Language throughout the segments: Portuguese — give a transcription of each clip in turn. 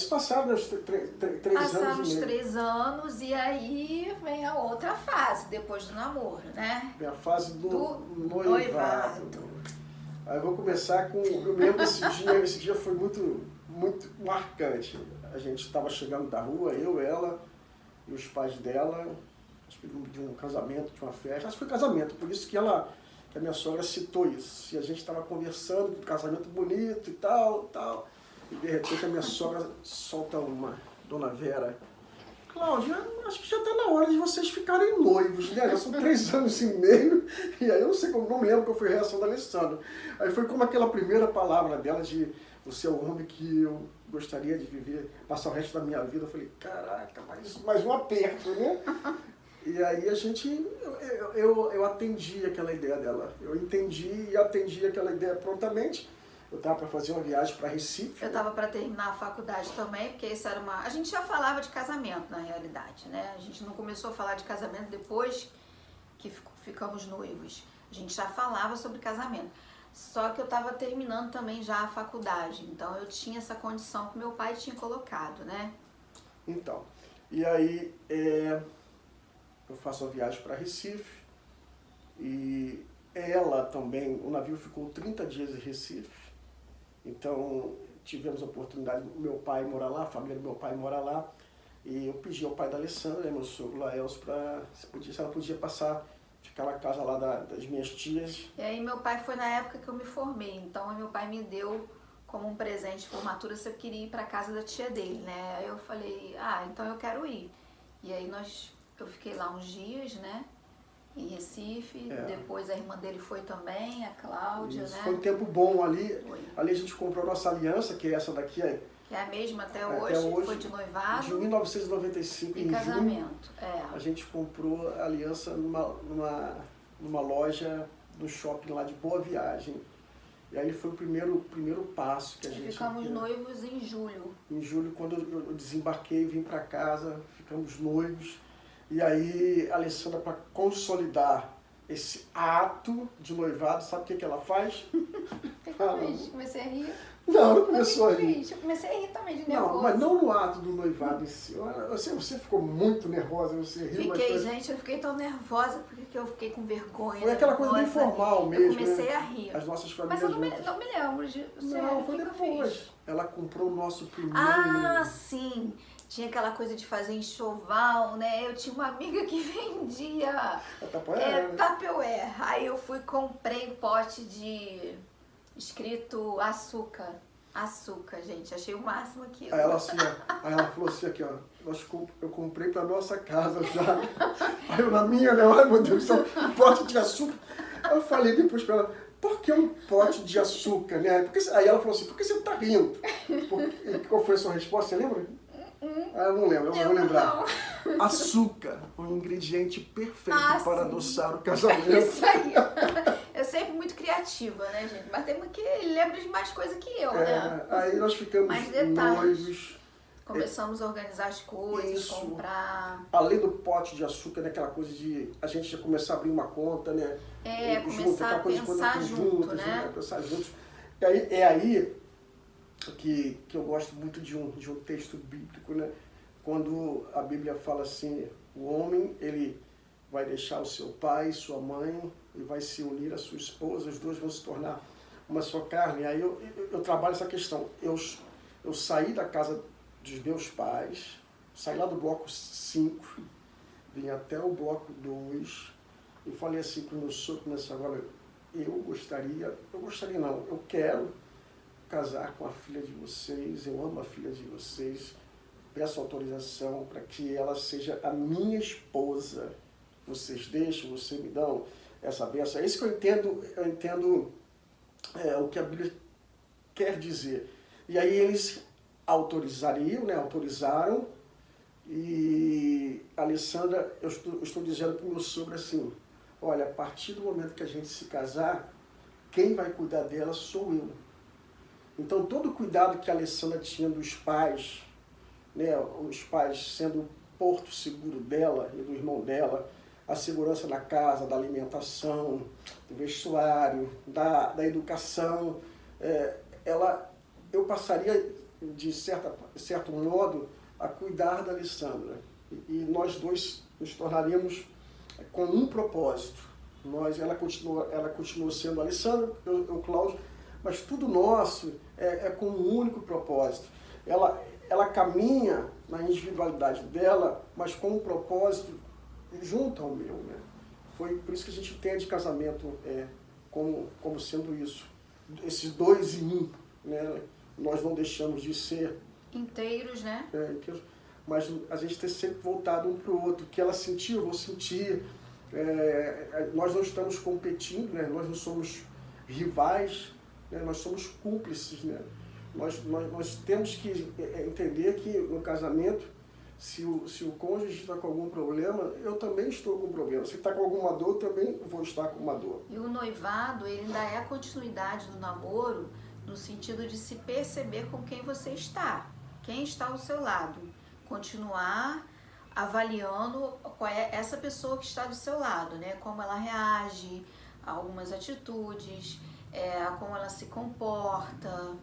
passaram os 3 anos Passamos e meio. 3 anos e aí vem a outra fase, depois do namoro, né? Vem a fase do noivado. Noivado. Aí eu vou começar com... Eu me lembro desse dia, esse dia foi muito, muito marcante. A gente estava chegando da rua, eu, ela e os pais dela, acho que de um casamento, de uma festa. Acho que foi casamento, por isso que a minha sogra citou isso. E a gente estava conversando, um casamento bonito e tal. E de repente a minha sogra solta uma, Dona Vera: Cláudia, acho que já está na hora de vocês ficarem noivos, né? Já são 3 anos e meio, e aí eu não sei como, não me lembro qual foi a reação da Alessandra. Aí foi como aquela primeira palavra dela de: você é o homem que eu gostaria de viver, passar o resto da minha vida. Eu falei: caraca, mais um aperto, né? E aí a gente, eu atendi aquela ideia dela, eu entendi e atendi aquela ideia prontamente. Eu estava para fazer uma viagem para Recife. Eu estava para terminar a faculdade também, porque isso era uma... A gente já falava de casamento, na realidade, né? A gente não começou a falar de casamento depois que ficamos noivos. A gente já falava sobre casamento. Só que eu estava terminando também já a faculdade, então eu tinha essa condição que meu pai tinha colocado, né? Então, e aí eu faço a viagem para Recife e ela também, o navio ficou 30 dias em Recife. Então, tivemos a oportunidade do meu pai morar lá, a família do meu pai mora lá, e eu pedi ao pai da Alessandra, meu sogro Laelso, se ela podia ficar na casa lá das minhas tias. E aí meu pai foi na época que eu me formei, então meu pai me deu como um presente de formatura se eu queria ir para casa da tia dele, né? Aí eu falei: então eu quero ir. E aí eu fiquei lá uns dias, né? Em Recife, depois a irmã dele foi também, a Cláudia, Isso, né? foi um tempo bom ali. Foi. Ali a gente comprou a nossa aliança, que é essa daqui, Que é a mesma até hoje, foi de noivado. De 1995, e em casamento. junho, a gente comprou a aliança numa loja do shopping lá de Boa Viagem. E aí foi o primeiro passo que a gente... Ficamos noivos em julho. Em julho, quando eu desembarquei, vim para casa, ficamos noivos. E aí, a Alessandra, para consolidar esse ato de noivado, sabe o que ela faz? O que eu fiz? Comecei a rir. Não começou a rir. Eu comecei a rir também, de nervoso. Não, mas não no ato do noivado em si. Você ficou muito nervosa, você riu. Gente, eu fiquei tão nervosa porque eu fiquei com vergonha. Foi aquela coisa bem formal mesmo. Eu comecei a rir. As nossas famílias. Mas eu não me lembro de... Não, foi depois. Ela comprou o nosso primeiro... sim. Tinha aquela coisa de fazer enxoval, né? Eu tinha uma amiga que vendia Tupperware. Aí eu comprei pote de... escrito açúcar. Açúcar, gente. Achei o máximo aqui. Aí ela falou assim, aqui, ó. Eu comprei pra nossa casa já. Aí eu na minha, né? Ai, meu Deus do céu, um pote de açúcar. Eu falei depois pra ela: por que um pote de açúcar, né? Aí ela falou assim: por que você tá rindo? Qual foi a sua resposta? Você lembra? Eu não lembro, eu vou lembrar. Não. Açúcar, o ingrediente perfeito para adoçar o casamento. Isso aí. Eu sempre muito criativa, né, gente? Mas tem uma que lembra de mais coisa que eu, né? Aí nós ficamos noivos. Começamos a organizar as coisas, comprar... Além do pote de açúcar, daquela coisa de a gente já começar a abrir uma conta, né? Começar a pensar junto, né? Pensar juntos. E aí, é aí que eu gosto muito de um texto bíblico, né? Quando a Bíblia fala assim: o homem, ele vai deixar o seu pai, sua mãe, e vai se unir à sua esposa, os dois vão se tornar uma só carne. Aí eu trabalho essa questão. Eu saí da casa dos meus pais, saí lá do bloco 5, vim até o bloco 2, e falei assim para o meu sogro, nessa agora, eu quero casar com a filha de vocês, eu amo a filha de vocês, peço autorização para que ela seja a minha esposa. Vocês deixam, vocês me dão essa bênção. É isso que eu entendo o que a Bíblia quer dizer. E aí eles autorizaram, e Alessandra, eu estou dizendo para o meu sogro assim: olha, a partir do momento que a gente se casar, quem vai cuidar dela sou eu. Então todo o cuidado que a Alessandra tinha dos pais, né, os pais sendo o porto seguro dela e do irmão dela, a segurança na casa, da alimentação, do vestuário, da educação, eu passaria de certo modo, a cuidar da Alessandra. E nós dois nos tornaríamos com um propósito. Ela continua sendo a Alessandra, eu o Cláudio, mas tudo nosso é com um único propósito. Ela caminha na individualidade dela, mas com um propósito junto ao meu, né? Foi por isso que a gente entende casamento como sendo isso. Esses dois em um, né? Nós não deixamos de ser inteiros, né? Mas a gente tem sempre voltado um para o outro. O que ela sentiu, eu vou sentir. Nós não estamos competindo, né? Nós não somos rivais, né? Nós somos cúmplices, né? Nós temos que entender que no casamento, se o cônjuge está com algum problema, eu também estou com problema. Se está com alguma dor, eu também vou estar com uma dor. E o noivado, ele ainda é a continuidade do namoro, no sentido de se perceber com quem você está, quem está ao seu lado. Continuar avaliando qual é essa pessoa que está do seu lado, né? Como ela reage a algumas atitudes, como ela se comporta,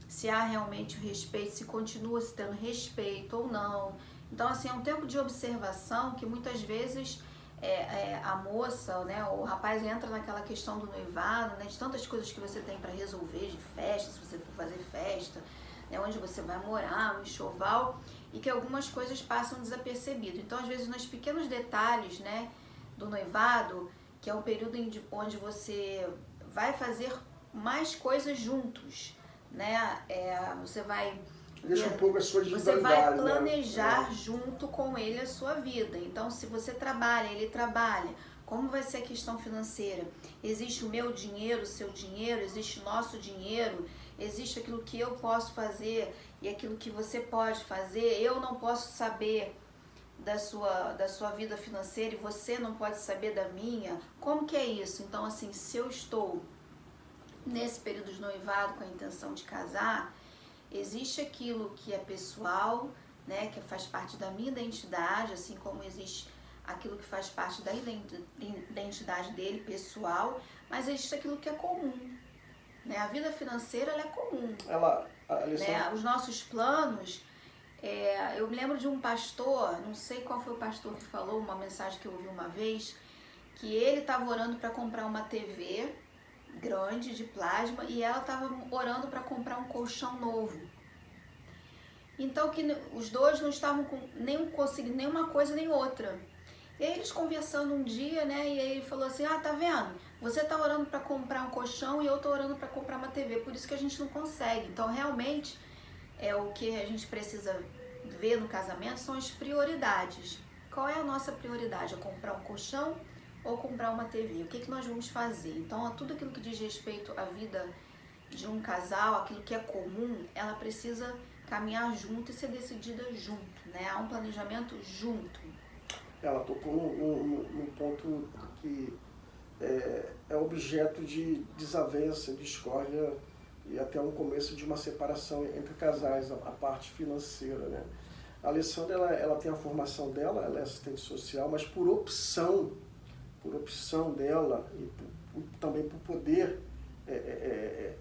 se há realmente o respeito, se continua se tendo respeito ou não. Então, assim, é um tempo de observação que muitas vezes a moça, né, o rapaz entra naquela questão do noivado, né, de tantas coisas que você tem para resolver, de festa, se você for fazer festa, né, onde você vai morar, no enxoval, e que algumas coisas passam desapercebido. Então, às vezes, nos pequenos detalhes, né, do noivado, que é um período onde você vai fazer mais coisas juntos, né, você vai... Deixa um pouco a sua Você vai individualidade, planejar né? junto com ele a sua vida. Então, se você trabalha, ele trabalha, como vai ser a questão financeira? Existe o meu dinheiro, o seu dinheiro, existe o nosso dinheiro, existe aquilo que eu posso fazer e aquilo que você pode fazer. Eu não posso saber da sua vida financeira e você não pode saber da minha. Como que é isso? Então, assim, se eu estou nesse período de noivado com a intenção de casar, existe aquilo que é pessoal, né, que faz parte da minha identidade, assim como existe aquilo que faz parte da identidade dele, pessoal, mas existe aquilo que é comum, né? A vida financeira, ela é comum. Né? Os nossos planos, eu me lembro de um pastor, não sei qual foi o pastor que falou, uma mensagem que eu ouvi uma vez, que ele estava orando para comprar uma TV grande de plasma e ela estava orando para comprar um colchão novo. Então que os dois não estavam conseguindo nem uma coisa nem outra. E aí eles conversando um dia, né, e aí ele falou assim: tá vendo? Você tá orando para comprar um colchão e eu tô orando para comprar uma TV, por isso que a gente não consegue. Então realmente o que a gente precisa ver no casamento são as prioridades. Qual é a nossa prioridade? É comprar um colchão ou comprar uma TV? O que nós vamos fazer? Então, tudo aquilo que diz respeito à vida de um casal, aquilo que é comum, ela precisa caminhar junto e ser decidida junto, né? Há um planejamento junto. Ela tocou num ponto que é objeto de desavença, discórdia e até um começo de uma separação entre casais, a parte financeira, né? A Alessandra, ela tem a formação dela, ela é assistente social, mas por opção dela e também por poder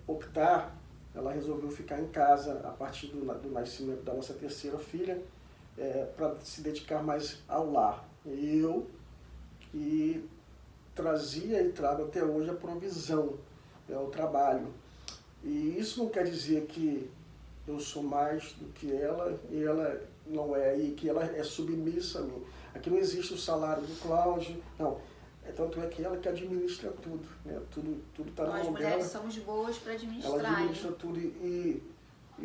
optar, ela resolveu ficar em casa a partir do nascimento da nossa terceira filha, para se dedicar mais ao lar. Eu que trazia e trago até hoje a provisão, o trabalho. E isso não quer dizer que eu sou mais do que ela e ela não é, e que ela é submissa a mim. Aqui não existe o salário do Cláudio, não. Tanto é que ela que administra tudo, né? Tudo está na mão dela. Nós mulheres somos boas para administrar. Ela administra tudo e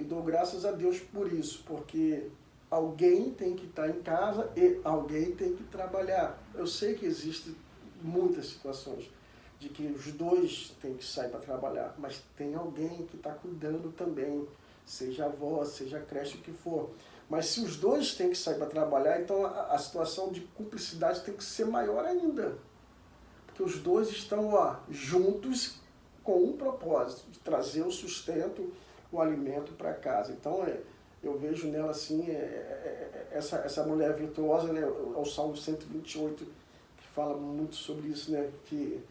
dou graças a Deus por isso, porque alguém tem que estar em casa e alguém tem que trabalhar. Eu sei que existem muitas situações de que os dois têm que sair para trabalhar, mas tem alguém que está cuidando também, seja avó, seja creche, o que for. Mas se os dois têm que sair para trabalhar, então a situação de cumplicidade tem que ser maior ainda. Porque os dois estão juntos com um propósito, de trazer o sustento, o alimento para casa. Então, eu vejo nela assim, essa mulher virtuosa, né, o Salmo 128, que fala muito sobre isso, né, que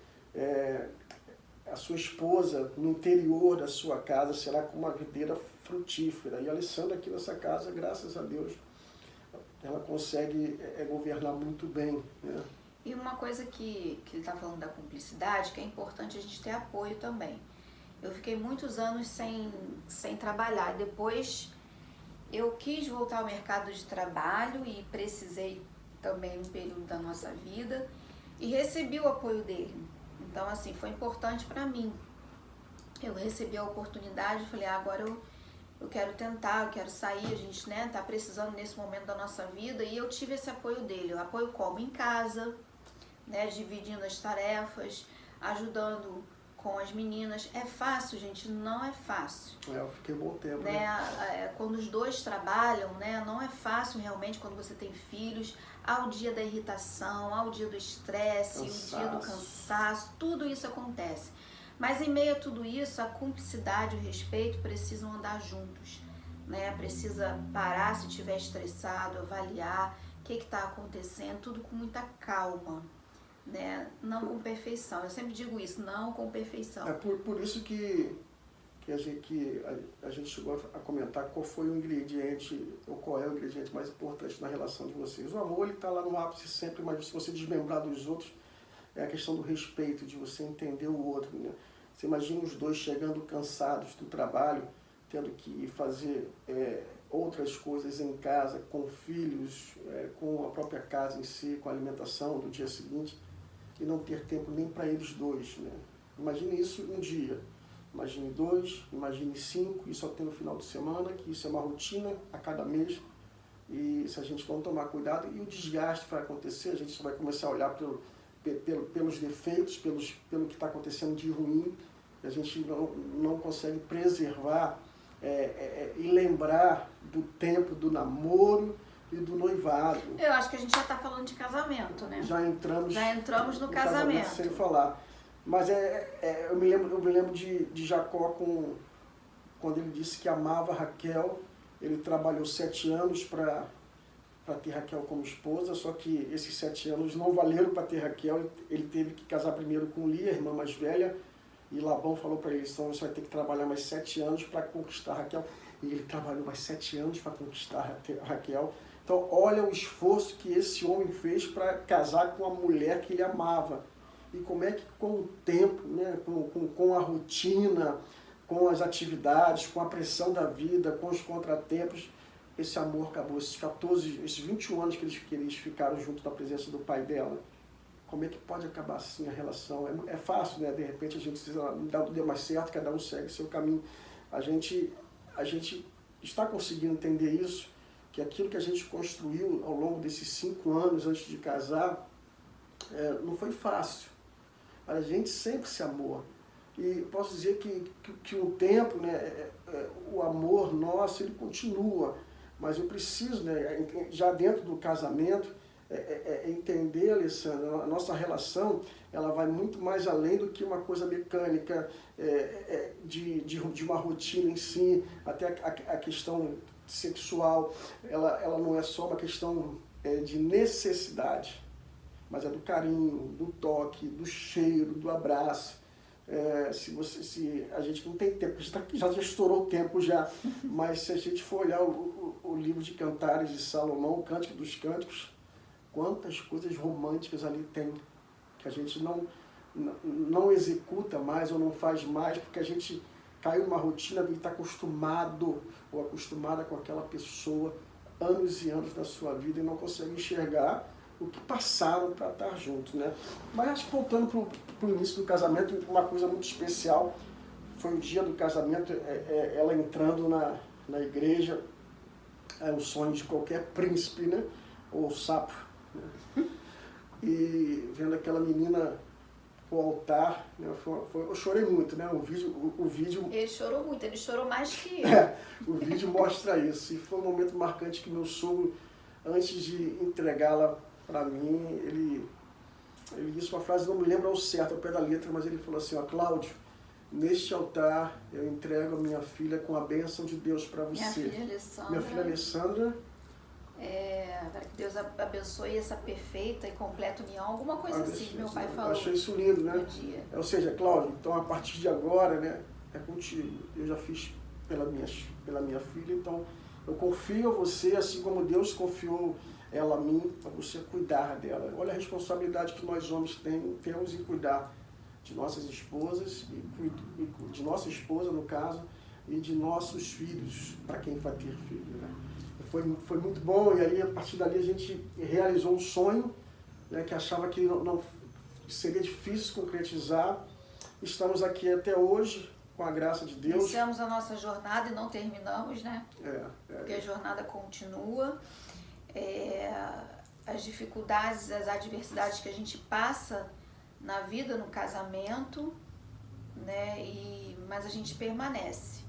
a sua esposa, no interior da sua casa, será como uma videira frutífera. E a Alessandra aqui nessa casa, graças a Deus, ela consegue governar muito bem, né? E uma coisa que ele está falando da cumplicidade, que é importante a gente ter apoio também. Eu fiquei muitos anos sem trabalhar. Depois eu quis voltar ao mercado de trabalho e precisei também um período da nossa vida e recebi o apoio dele. Então, assim, foi importante para mim. Eu recebi a oportunidade e falei, agora eu quero tentar, eu quero sair, a gente, né, tá precisando nesse momento da nossa vida, e eu tive esse apoio dele. Eu apoio como? Em casa, né, dividindo as tarefas, ajudando com as meninas. É fácil, gente? Não é fácil. Eu fiquei um bom tempo, né? Quando os dois trabalham, né, não é fácil realmente quando você tem filhos. Há o dia da irritação, há o dia do estresse, o dia do cansaço, tudo isso acontece. Mas em meio a tudo isso, a cumplicidade e o respeito precisam andar juntos, né? Precisa parar se estiver estressado, avaliar o que está acontecendo, tudo com muita calma, né? Não com perfeição. Eu sempre digo isso, não com perfeição. É por isso que a gente chegou a comentar qual foi o ingrediente, ou qual é o ingrediente mais importante na relação de vocês. O amor, ele está lá no ápice sempre, mas se você desmembrar dos outros, é a questão do respeito, de você entender o outro, né? Você imagina os dois chegando cansados do trabalho, tendo que fazer outras coisas em casa, com filhos, com a própria casa em si, com a alimentação do dia seguinte, e não ter tempo nem para eles dois, né? Imagine isso um dia. Imagine 2, imagine 5, e só tem no final de semana, que isso é uma rotina a cada mês. E se a gente não tomar cuidado, e o desgaste vai acontecer, a gente só vai começar a olhar pelos defeitos, pelo que está acontecendo de ruim, e a gente não consegue preservar e lembrar do tempo do namoro e do noivado. Eu acho que a gente já está falando de casamento, né? Já entramos no casamento. Sem falar. Mas eu me lembro de Jacó quando ele disse que amava Raquel. Ele trabalhou 7 anos para ter Raquel como esposa, só que esses 7 anos não valeram para ter Raquel. Ele teve que casar primeiro com Lia, a irmã mais velha, e Labão falou para ele, então você vai ter que trabalhar mais 7 anos para conquistar Raquel. E ele trabalhou mais 7 anos para conquistar Raquel. Então olha o esforço que esse homem fez para casar com a mulher que ele amava. E como é que com o tempo, né, com a rotina, com as atividades, com a pressão da vida, com os contratempos, esse amor acabou. Esses 21 anos que eles ficaram junto na presença do pai dela, como é que pode acabar assim a relação? É fácil, né? De repente a gente precisa dar o deu mais certo, cada um segue seu caminho. A gente está conseguindo entender isso, que aquilo que a gente construiu ao longo desses 5 anos antes de casar, não foi fácil. A gente sempre se amou. E posso dizer que o tempo, né, o amor nosso, ele continua. Mas eu preciso, né, já dentro do casamento, entender, Alessandra, a nossa relação, ela vai muito mais além do que uma coisa mecânica, de uma rotina em si, até a questão sexual, ela não é só uma questão de necessidade, mas é do carinho, do toque, do cheiro, do abraço. Se a gente não tem tempo, a gente já estourou o tempo já, mas se a gente for olhar o livro de Cantares de Salomão, o Cântico dos Cânticos, quantas coisas românticas ali tem, que a gente não executa mais ou não faz mais, porque a gente caiu numa rotina de estar acostumado ou acostumada com aquela pessoa anos e anos da sua vida e não consegue enxergar o que passaram para estar juntos, né? Mas acho que voltando para o início do casamento, uma coisa muito especial foi o dia do casamento, ela entrando na igreja, é o sonho de qualquer príncipe, né? Ou sapo, né? E vendo aquela menina o altar, né? Eu chorei muito, né? O vídeo... Ele chorou muito, ele chorou mais que eu. O vídeo mostra isso. E foi um momento marcante que meu sogro, antes de entregá-la para mim, ele disse uma frase, não me lembro ao certo, ao pé da letra, mas ele falou assim, ó, Cláudio, neste altar eu entrego a minha filha com a bênção de Deus para você. Minha filha Alessandra. Para que Deus abençoe essa perfeita e completa união, alguma coisa assim, meu pai falou. Eu achei isso lindo, né? Ou seja, Cláudio, então a partir de agora, né, é contigo. Eu já fiz pela minha filha. Então, eu confio a você, assim como Deus confiou ela a mim, para você cuidar dela. Olha a responsabilidade que nós homens temos em cuidar de nossas esposas, de nossa esposa, no caso, e de nossos filhos, para quem vai ter filho, né? Foi muito bom, e aí, a partir dali, a gente realizou um sonho, né, que achava que não seria difícil concretizar. Estamos aqui até hoje, com a graça de Deus. Iniciamos a nossa jornada e não terminamos, né? Porque a jornada continua. As dificuldades, as adversidades que a gente passa na vida, no casamento, né? Mas a gente permanece.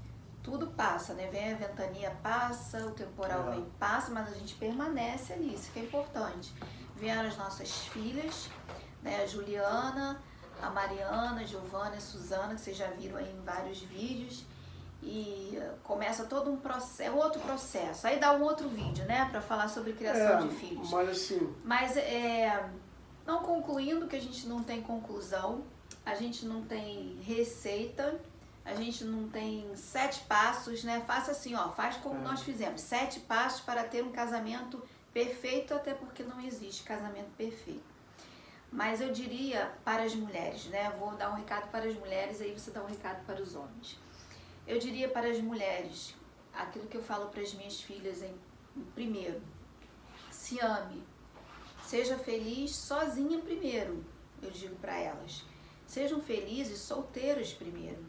Tudo passa, né? Vem a ventania, passa, o temporal vem, passa, mas a gente permanece ali, isso que é importante. Vieram as nossas filhas, né? A Juliana, a Mariana, a Giovana e a Suzana, que vocês já viram aí em vários vídeos. E começa todo um processo, outro processo. Aí dá um outro vídeo, né? Para falar sobre criação de filhos. Mas não concluindo, que a gente não tem conclusão, a gente não tem receita, a gente não tem 7 passos, né? Faça assim, ó, faz como nós fizemos. 7 passos para ter um casamento perfeito, até porque não existe casamento perfeito. Mas eu diria para as mulheres, né? Vou dar um recado para as mulheres, aí você dá um recado para os homens. Eu diria para as mulheres, aquilo que eu falo para as minhas filhas, primeiro, se ame, seja feliz sozinha primeiro, eu digo para elas. Sejam felizes solteiras primeiro,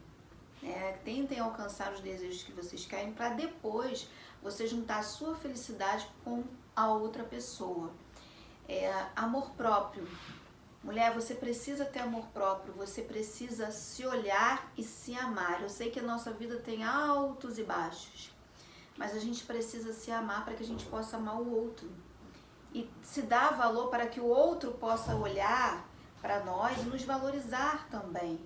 né? Tentem alcançar os desejos que vocês querem para depois você juntar a sua felicidade com a outra pessoa. Amor próprio. Mulher, você precisa ter amor próprio, você precisa se olhar e se amar. Eu sei que a nossa vida tem altos e baixos, mas a gente precisa se amar para que a gente possa amar o outro. E se dar valor para que o outro possa olhar para nós e nos valorizar também.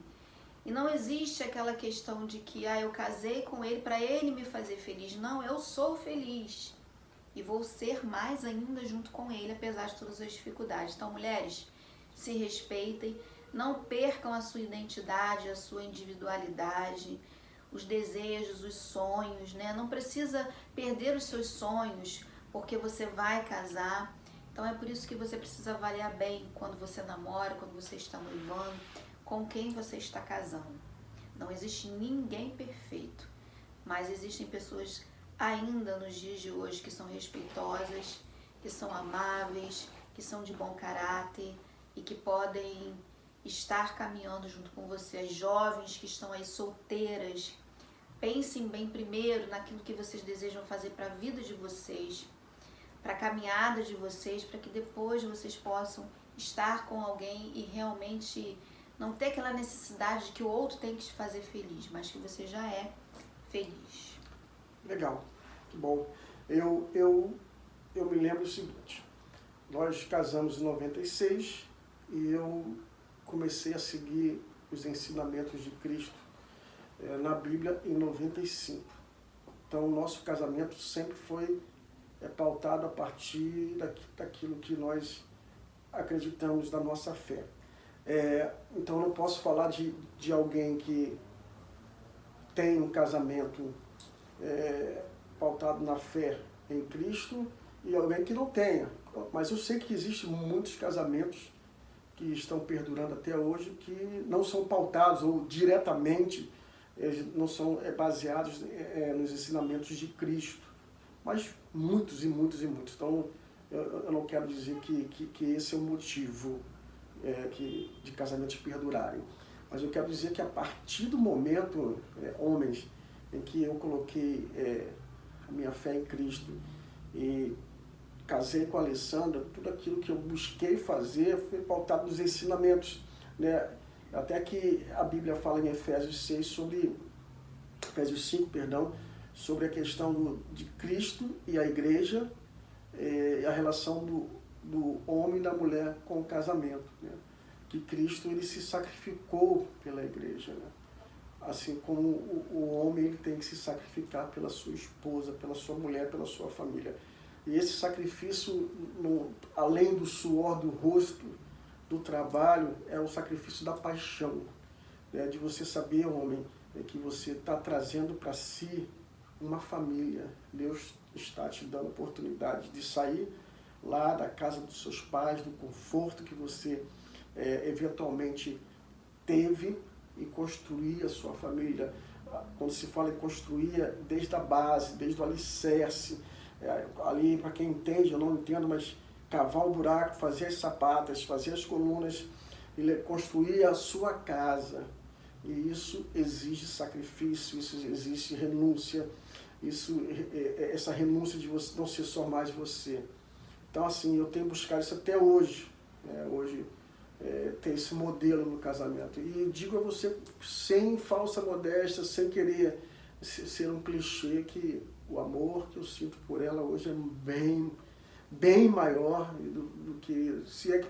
E não existe aquela questão de que eu casei com ele para ele me fazer feliz. Não, eu sou feliz e vou ser mais ainda junto com ele, apesar de todas as dificuldades. Então, mulheres, se respeitem, não percam a sua identidade, a sua individualidade, os desejos, os sonhos, né? Não precisa perder os seus sonhos porque você vai casar. Então é por isso que você precisa avaliar bem quando você namora, quando você está noivando, com quem você está casando. Não existe ninguém perfeito, mas existem pessoas ainda nos dias de hoje que são respeitosas, que são amáveis, que são de bom caráter, e que podem estar caminhando junto com você. As jovens que estão aí solteiras, pensem bem primeiro naquilo que vocês desejam fazer para a vida de vocês, para a caminhada de vocês, para que depois vocês possam estar com alguém e realmente não ter aquela necessidade de que o outro tem que te fazer feliz, mas que você já é feliz. Legal, que bom. Eu me lembro o seguinte, nós casamos em 96, e eu comecei a seguir os ensinamentos de Cristo na Bíblia em 95. Então, o nosso casamento sempre foi pautado a partir daquilo que nós acreditamos da nossa fé. Então, eu não posso falar de alguém que tem um casamento pautado na fé em Cristo e alguém que não tenha. Mas eu sei que existem muitos casamentos que estão perdurando até hoje, que não são pautados ou diretamente não são baseados nos ensinamentos de Cristo, mas muitos e muitos e muitos. Então, eu não quero dizer que esse é o motivo de casamentos perdurarem, mas eu quero dizer que a partir do momento, homens, em que eu coloquei a minha fé em Cristo e casei com a Alessandra, tudo aquilo que eu busquei fazer foi pautado nos ensinamentos, né? Até que a Bíblia fala em Efésios 5, sobre a questão de Cristo e a igreja, e a relação do homem e da mulher com o casamento, né? Que Cristo ele se sacrificou pela igreja, né? Assim como o homem ele tem que se sacrificar pela sua esposa, pela sua mulher, pela sua família. E esse sacrifício, além do suor do rosto, do trabalho, é o sacrifício da paixão, né? De você saber, homem, é que você está trazendo para si uma família. Deus está te dando a oportunidade de sair lá da casa dos seus pais, do conforto que você eventualmente teve, e construir a sua família. Quando se fala em construir, desde a base, desde o alicerce, ali para quem entende, eu não entendo, mas cavar o buraco, fazer as sapatas, fazer as colunas, e construir a sua casa. E isso exige sacrifício, isso exige renúncia, essa renúncia de você não ser só mais você. Então, assim, eu tenho buscado isso até hoje. Hoje tem esse modelo no casamento. E digo a você, sem falsa modéstia, sem querer ser um clichê, que o amor que eu sinto por ela hoje é bem maior do que, se é que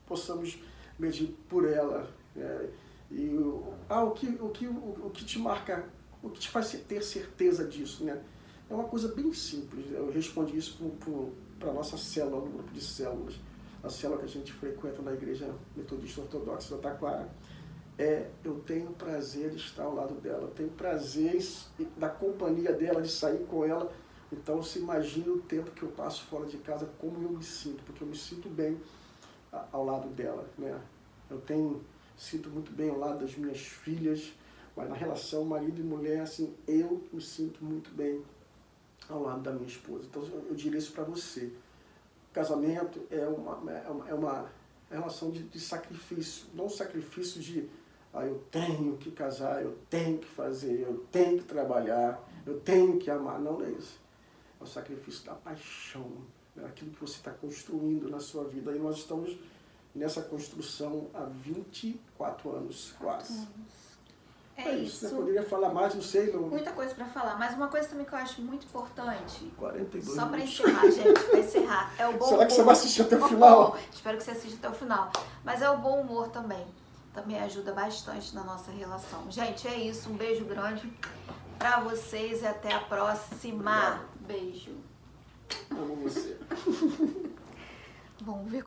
possamos medir por ela. O que te marca, o que te faz ter certeza disso, né? É uma coisa bem simples. Eu respondi isso para a nossa célula, no grupo de células, a célula que a gente frequenta na Igreja Metodista Ortodoxa da Taquara. Eu tenho prazer de estar ao lado dela, eu tenho prazer da companhia dela, de sair com ela. Então, se imagina o tempo que eu passo fora de casa, como eu me sinto, porque eu me sinto bem ao lado dela, né? Sinto muito bem ao lado das minhas filhas, mas na relação marido e mulher, assim, eu me sinto muito bem ao lado da minha esposa. Então, eu diria isso para você. Casamento é uma relação de sacrifício, não sacrifício de eu tenho que casar, eu tenho que fazer, eu tenho que trabalhar, eu tenho que amar. Não é isso. É o sacrifício da paixão, é aquilo que você está construindo na sua vida. E nós estamos nessa construção há 24 anos, quase. É isso. Né? Poderia falar mais, não sei. Muita coisa para falar, mas uma coisa também que eu acho muito importante. 42 só para minutos. encerrar, gente, para encerrar. É o bom Será humor. que você vai assistir até o final? Espero que você assista até o final. Mas é o bom humor também. Também ajuda bastante na nossa relação. Gente, é isso. Um beijo grande para vocês e até a próxima. Beijo. Amo você. Vamos ver.